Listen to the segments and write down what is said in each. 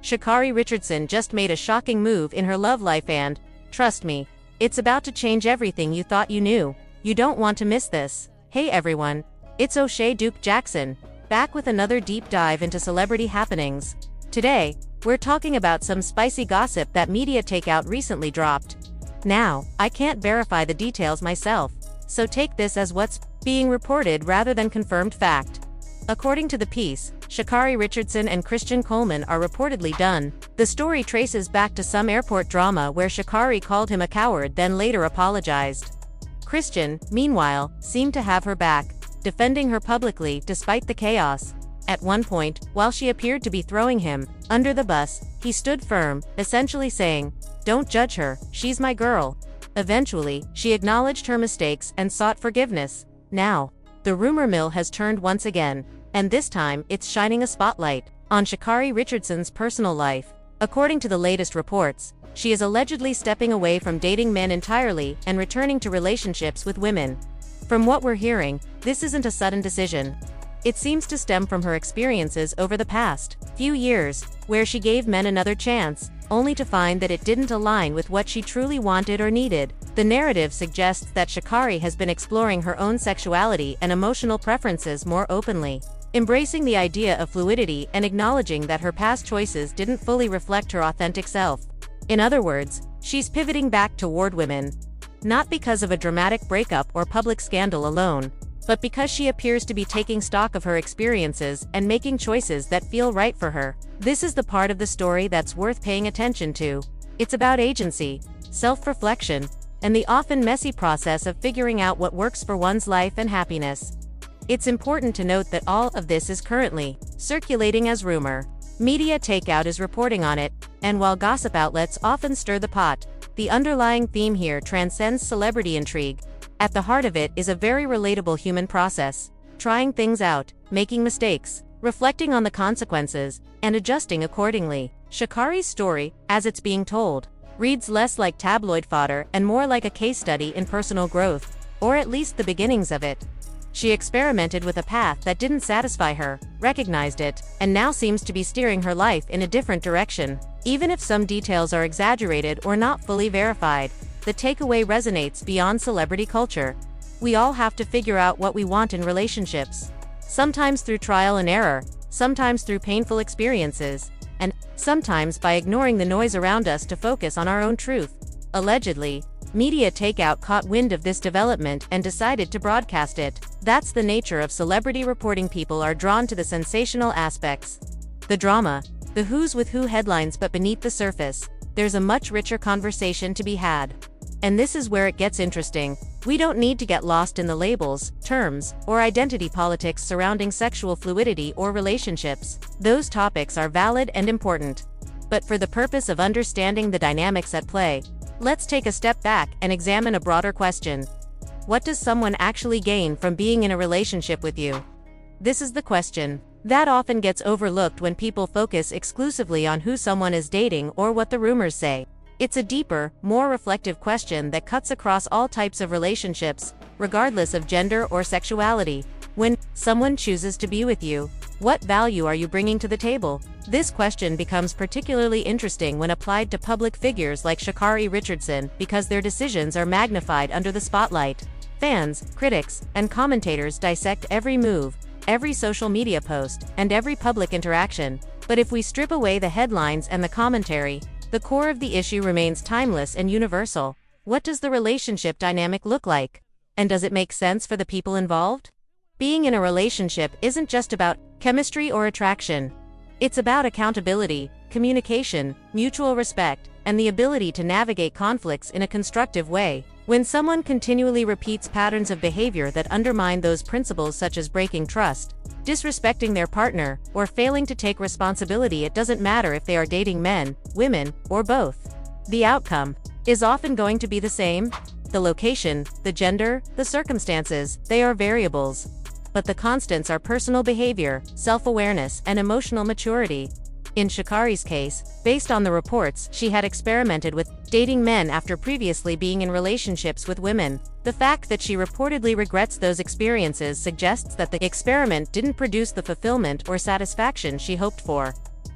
Sha'Carri Richardson just made a shocking move in her love life and, trust me, it's about to change everything you thought you knew. You don't want to miss this. Hey everyone, it's O'Shea Duke Jackson, back with another deep dive into celebrity happenings. Today, we're talking about some spicy gossip that Media Takeout recently dropped. Now, I can't verify the details myself, so take this as what's being reported rather than confirmed fact. According to the piece, Sha'Carri Richardson and Christian Coleman are reportedly done. The story traces back to some airport drama where Sha'Carri called him a coward then later apologized. Christian, meanwhile, seemed to have her back, defending her publicly despite the chaos. At one point, while she appeared to be throwing him under the bus, he stood firm, essentially saying, "Don't judge her, she's my girl." Eventually, she acknowledged her mistakes and sought forgiveness. Now, the rumor mill has turned once again, and this time it's shining a spotlight on Sha'Carri Richardson's personal life. According to the latest reports, she is allegedly stepping away from dating men entirely and returning to relationships with women. From what we're hearing, this isn't a sudden decision. It seems to stem from her experiences over the past few years, where she gave men another chance, only to find that it didn't align with what she truly wanted or needed. The narrative suggests that Sha'Carri has been exploring her own sexuality and emotional preferences more openly, embracing the idea of fluidity and acknowledging that her past choices didn't fully reflect her authentic self. In other words, she's pivoting back toward women. Not because of a dramatic breakup or public scandal alone, but because she appears to be taking stock of her experiences and making choices that feel right for her. This is the part of the story that's worth paying attention to. It's about agency, self-reflection, and the often messy process of figuring out what works for one's life and happiness. It's important to note that all of this is currently circulating as rumor. Media Takeout is reporting on it, and while gossip outlets often stir the pot, the underlying theme here transcends celebrity intrigue. At the heart of it is a very relatable human process, trying things out, making mistakes, reflecting on the consequences, and adjusting accordingly. Sha'Carri's story, as it's being told, reads less like tabloid fodder and more like a case study in personal growth, or at least the beginnings of it. She experimented with a path that didn't satisfy her, recognized it, and now seems to be steering her life in a different direction. Even if some details are exaggerated or not fully verified, the takeaway resonates beyond celebrity culture. We all have to figure out what we want in relationships. Sometimes through trial and error, sometimes through painful experiences, and sometimes by ignoring the noise around us to focus on our own truth. Allegedly, Media Takeout caught wind of this development and decided to broadcast it. That's the nature of celebrity reporting. People are drawn to the sensational aspects. The drama, the who's with who headlines, but beneath the surface, there's a much richer conversation to be had. And this is where it gets interesting. We don't need to get lost in the labels, terms, or identity politics surrounding sexual fluidity or relationships. Those topics are valid and important. But for the purpose of understanding the dynamics at play, let's take a step back and examine a broader question. What does someone actually gain from being in a relationship with you? This is the question that often gets overlooked when people focus exclusively on who someone is dating or what the rumors say. It's a deeper, more reflective question that cuts across all types of relationships, regardless of gender or sexuality. When someone chooses to be with you, what value are you bringing to the table? This question becomes particularly interesting when applied to public figures like Sha'Carri Richardson because their decisions are magnified under the spotlight. Fans, critics, and commentators dissect every move, every social media post, and every public interaction. But if we strip away the headlines and the commentary, the core of the issue remains timeless and universal. What does the relationship dynamic look like? And does it make sense for the people involved? Being in a relationship isn't just about chemistry or attraction. It's about accountability, communication, mutual respect, and the ability to navigate conflicts in a constructive way. When someone continually repeats patterns of behavior that undermine those principles, such as breaking trust, disrespecting their partner, or failing to take responsibility, it doesn't matter if they are dating men, women, or both. The outcome is often going to be the same. The location, the gender, the circumstances, they are variables. But the constants are personal behavior, self-awareness, and emotional maturity. In Sha'Carri's case, based on the reports, she had experimented with dating men after previously being in relationships with women. The fact that she reportedly regrets those experiences suggests that the experiment didn't produce the fulfillment or satisfaction she hoped for.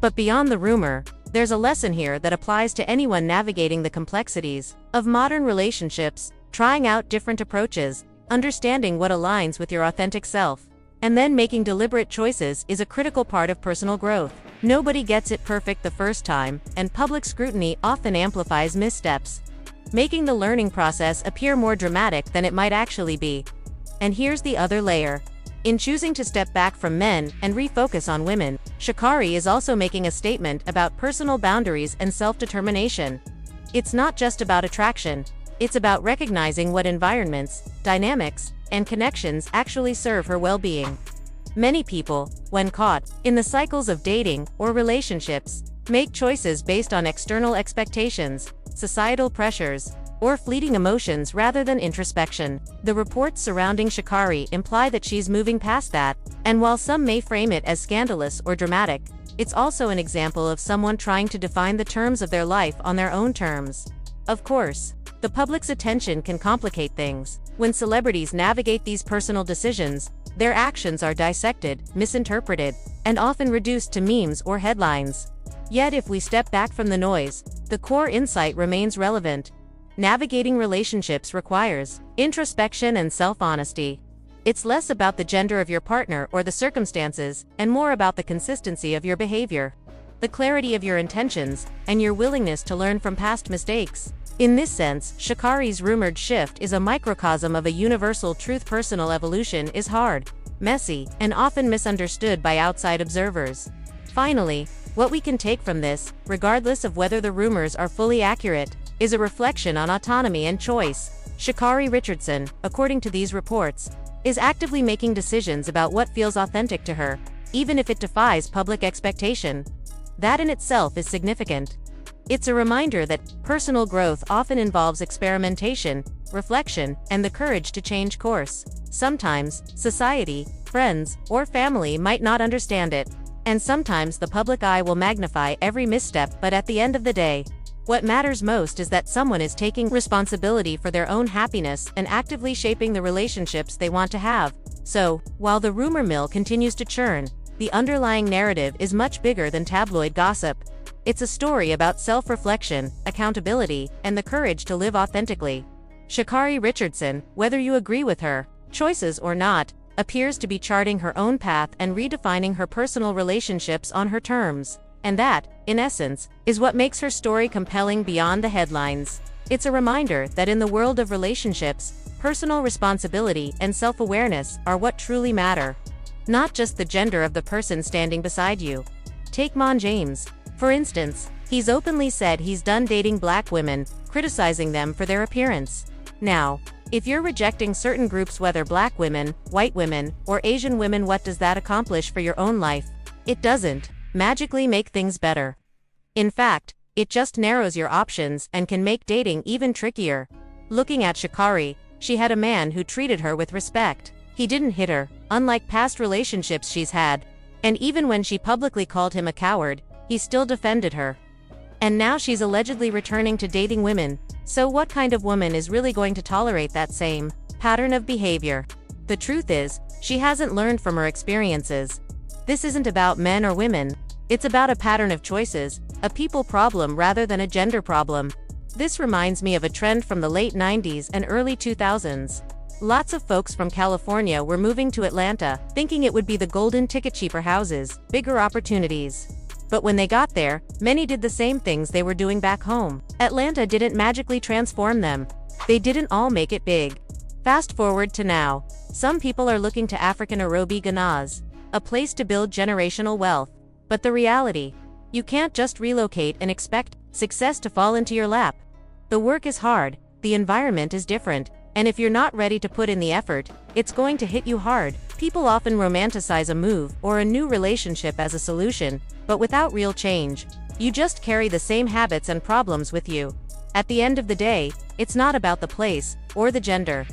But beyond the rumor, there's a lesson here that applies to anyone navigating the complexities of modern relationships, trying out different approaches, understanding what aligns with your authentic self, and then making deliberate choices is a critical part of personal growth. Nobody gets it perfect the first time, and public scrutiny often amplifies missteps, making the learning process appear more dramatic than it might actually be. And here's the other layer. In choosing to step back from men and refocus on women, Sha'Carri is also making a statement about personal boundaries and self-determination. It's not just about attraction, it's about recognizing what environments, dynamics, and connections actually serve her well-being. Many people, when caught in the cycles of dating or relationships, make choices based on external expectations, societal pressures, or fleeting emotions rather than introspection. The reports surrounding Sha'Carri imply that she's moving past that, and while some may frame it as scandalous or dramatic, it's also an example of someone trying to define the terms of their life on their own terms. Of course, the public's attention can complicate things. When celebrities navigate these personal decisions, their actions are dissected, misinterpreted, and often reduced to memes or headlines. Yet if we step back from the noise, the core insight remains relevant. Navigating relationships requires introspection and self-honesty. It's less about the gender of your partner or the circumstances, and more about the consistency of your behavior, the clarity of your intentions, and your willingness to learn from past mistakes. In this sense, Sha'Carri's rumored shift is a microcosm of a universal truth. Personal evolution is hard, messy, and often misunderstood by outside observers. Finally, what we can take from this, regardless of whether the rumors are fully accurate, is a reflection on autonomy and choice. Sha'Carri Richardson, according to these reports, is actively making decisions about what feels authentic to her, even if it defies public expectation. That in itself is significant. It's a reminder that personal growth often involves experimentation, reflection, and the courage to change course. Sometimes, society, friends, or family might not understand it, and sometimes the public eye will magnify every misstep, but at the end of the day, what matters most is that someone is taking responsibility for their own happiness and actively shaping the relationships they want to have. So, while the rumor mill continues to churn, the underlying narrative is much bigger than tabloid gossip. It's a story about self-reflection, accountability, and the courage to live authentically. Sha'Carri Richardson, whether you agree with her choices or not, appears to be charting her own path and redefining her personal relationships on her terms. And that, in essence, is what makes her story compelling beyond the headlines. It's a reminder that in the world of relationships, personal responsibility and self-awareness are what truly matter, not just the gender of the person standing beside you. Take Mon James, for instance. He's openly said he's done dating black women, criticizing them for their appearance. Now, if you're rejecting certain groups, whether black women, white women, or Asian women, what does that accomplish for your own life? It doesn't magically make things better. In fact, it just narrows your options and can make dating even trickier. Looking at Sha'Carri, she had a man who treated her with respect. He didn't hit her, unlike past relationships she's had. And even when she publicly called him a coward, he still defended her. And now she's allegedly returning to dating women. So what kind of woman is really going to tolerate that same pattern of behavior? The truth is, she hasn't learned from her experiences. This isn't about men or women. It's about a pattern of choices, a people problem rather than a gender problem. This reminds me of a trend from the late 90s and early 2000s. Lots of folks from California were moving to Atlanta, thinking it would be the golden ticket: cheaper houses, bigger opportunities. But when they got there, many did the same things they were doing back home. Atlanta didn't magically transform them. They didn't all make it big. Fast forward to now. Some people are looking to African Nairobi, Ghana, a place to build generational wealth. But the reality? You can't just relocate and expect success to fall into your lap. The work is hard, the environment is different, and if you're not ready to put in the effort, it's going to hit you hard. People often romanticize a move or a new relationship as a solution, but without real change, you just carry the same habits and problems with you. At the end of the day, it's not about the place, or the gender,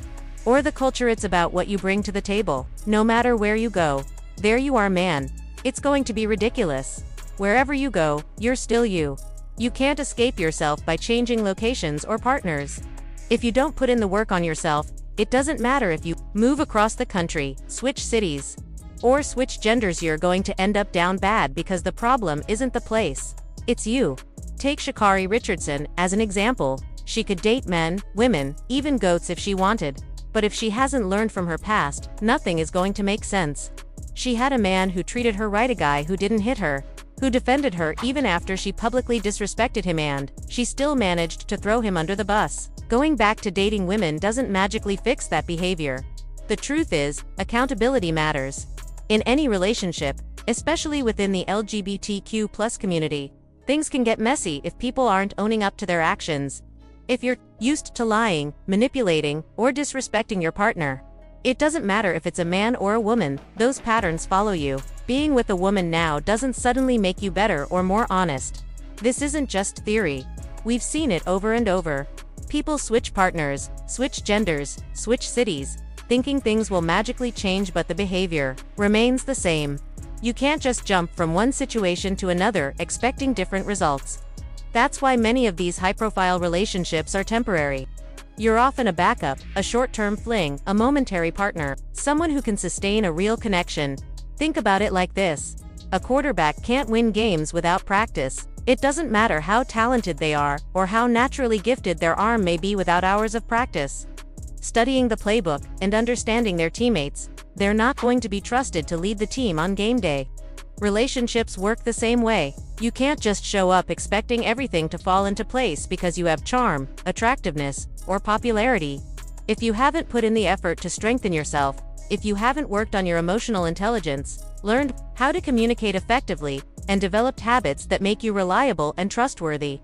or the culture, it's about what you bring to the table. No matter where you go, there you are, man. It's going to be ridiculous. Wherever you go, you're still you. You can't escape yourself by changing locations or partners. If you don't put in the work on yourself, it doesn't matter if you move across the country, switch cities, or switch genders, you're going to end up down bad because the problem isn't the place. It's you. Take Sha'Carri Richardson as an example. She could date men, women, even goats if she wanted. But if she hasn't learned from her past, nothing is going to make sense. She had a man who treated her right, a guy who didn't hit her, who defended her even after she publicly disrespected him, and she still managed to throw him under the bus. Going back to dating women doesn't magically fix that behavior. The truth is, accountability matters. In any relationship, especially within the LGBTQ+ community, things can get messy if people aren't owning up to their actions. If you're used to lying, manipulating, or disrespecting your partner, it doesn't matter if it's a man or a woman, those patterns follow you. Being with a woman now doesn't suddenly make you better or more honest. This isn't just theory. We've seen it over and over. People switch partners, switch genders, switch cities, thinking things will magically change, but the behavior remains the same. You can't just jump from one situation to another expecting different results. That's why many of these high-profile relationships are temporary. You're often a backup, a short-term fling, a momentary partner, someone who can sustain a real connection. Think about it like this. A quarterback can't win games without practice. It doesn't matter how talented they are, or how naturally gifted their arm may be without hours of practice. Studying the playbook, and understanding their teammates, they're not going to be trusted to lead the team on game day. Relationships work the same way. You can't just show up expecting everything to fall into place because you have charm, attractiveness, or popularity. If you haven't put in the effort to strengthen yourself, if you haven't worked on your emotional intelligence, learned how to communicate effectively, and developed habits that make you reliable and trustworthy,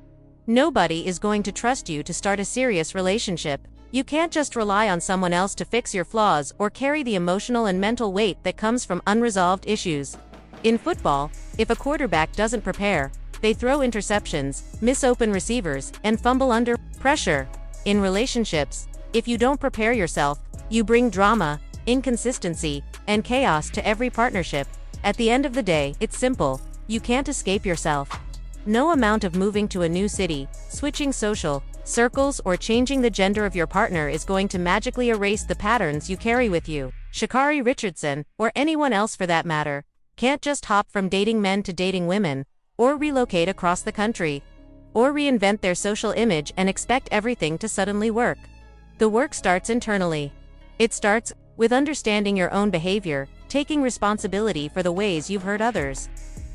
nobody is going to trust you to start a serious relationship. You can't just rely on someone else to fix your flaws or carry the emotional and mental weight that comes from unresolved issues. In football, if a quarterback doesn't prepare, they throw interceptions, miss open receivers, and fumble under pressure. In relationships, if you don't prepare yourself, you bring drama, inconsistency, and chaos to every partnership. At the end of the day, it's simple. You can't escape yourself. No amount of moving to a new city, switching social circles, or changing the gender of your partner is going to magically erase the patterns you carry with you. Sha'Carri Richardson, or anyone else for that matter, can't just hop from dating men to dating women, or relocate across the country, or reinvent their social image and expect everything to suddenly work. The work starts internally. It starts with understanding your own behavior, taking responsibility for the ways you've hurt others,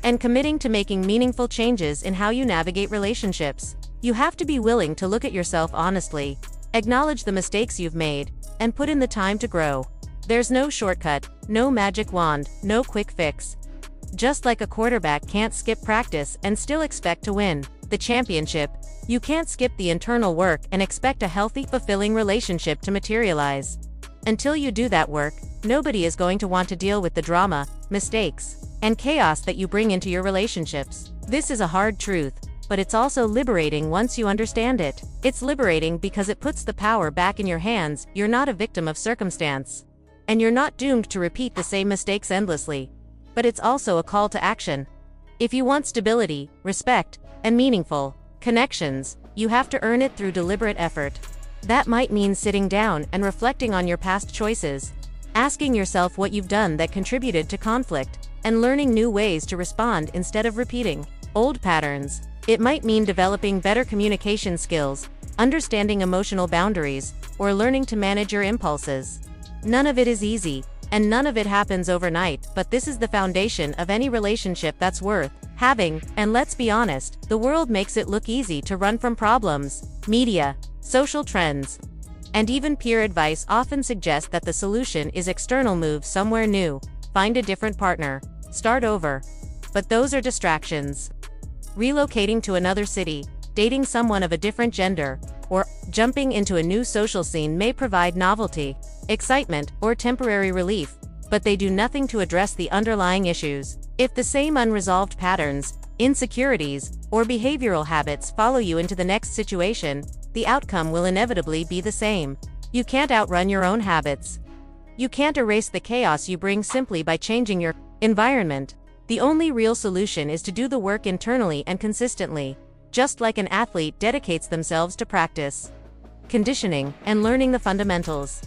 and committing to making meaningful changes in how you navigate relationships. You have to be willing to look at yourself honestly, acknowledge the mistakes you've made, and put in the time to grow. There's no shortcut, no magic wand, no quick fix. Just like a quarterback can't skip practice and still expect to win the championship, you can't skip the internal work and expect a healthy, fulfilling relationship to materialize. Until you do that work, nobody is going to want to deal with the drama, mistakes, and chaos that you bring into your relationships. This is a hard truth, but it's also liberating once you understand it. It's liberating because it puts the power back in your hands. You're not a victim of circumstance, and you're not doomed to repeat the same mistakes endlessly. But it's also a call to action. If you want stability, respect, and meaningful connections, you have to earn it through deliberate effort. That might mean sitting down and reflecting on your past choices, asking yourself what you've done that contributed to conflict, and learning new ways to respond instead of repeating old patterns. It might mean developing better communication skills, understanding emotional boundaries, or learning to manage your impulses. None of it is easy, and none of it happens overnight, but this is the foundation of any relationship that's worth having. And let's be honest, the world makes it look easy to run from problems. Media, social trends, and even peer advice often suggest that the solution is external: move somewhere new, find a different partner, start over. But those are distractions. Relocating to another city, dating someone of a different gender, or jumping into a new social scene may provide novelty, excitement, or temporary relief, but they do nothing to address the underlying issues. If the same unresolved patterns, insecurities, or behavioral habits follow you into the next situation, the outcome will inevitably be the same. You can't outrun your own habits. You can't erase the chaos you bring simply by changing your environment. The only real solution is to do the work internally and consistently, just like an athlete dedicates themselves to practice, conditioning, and learning the fundamentals.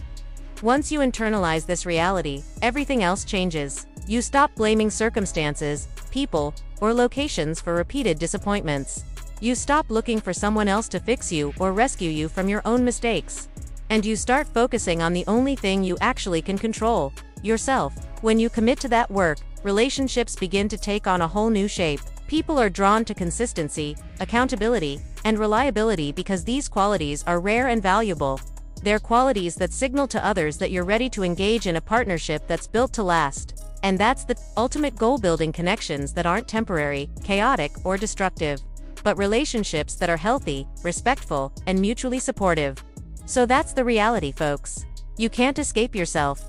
Once you internalize this reality, everything else changes. You stop blaming circumstances, people, or locations for repeated disappointments. You stop looking for someone else to fix you or rescue you from your own mistakes. And you start focusing on the only thing you actually can control, yourself. When you commit to that work, relationships begin to take on a whole new shape. People are drawn to consistency, accountability, and reliability because these qualities are rare and valuable. They're qualities that signal to others that you're ready to engage in a partnership that's built to last. And that's the ultimate goal: building connections that aren't temporary, chaotic, or destructive, but relationships that are healthy, respectful, and mutually supportive. So that's the reality, folks. You can't escape yourself.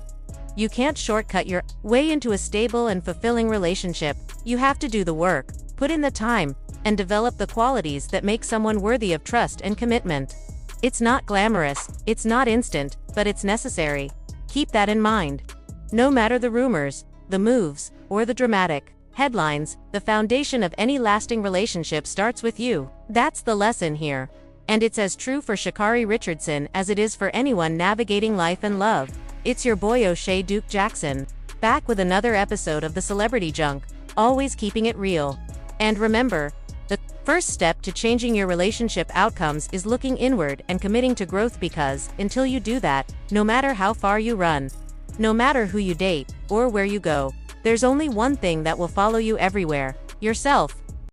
You can't shortcut your way into a stable and fulfilling relationship. You have to do the work, put in the time, and develop the qualities that make someone worthy of trust and commitment. It's not glamorous, it's not instant, but it's necessary. Keep that in mind. No matter the rumors, the moves, or the dramatic headlines, the foundation of any lasting relationship starts with you. That's the lesson here. And it's as true for Sha'Carri Richardson as it is for anyone navigating life and love. It's your boy O'Shea Duke Jackson, back with another episode of the Celebrity Junk, always keeping it real. And remember, the first step to changing your relationship outcomes is looking inward and committing to growth, because, until you do that, no matter how far you run, no matter who you date, or where you go, there's only one thing that will follow you everywhere: yourself.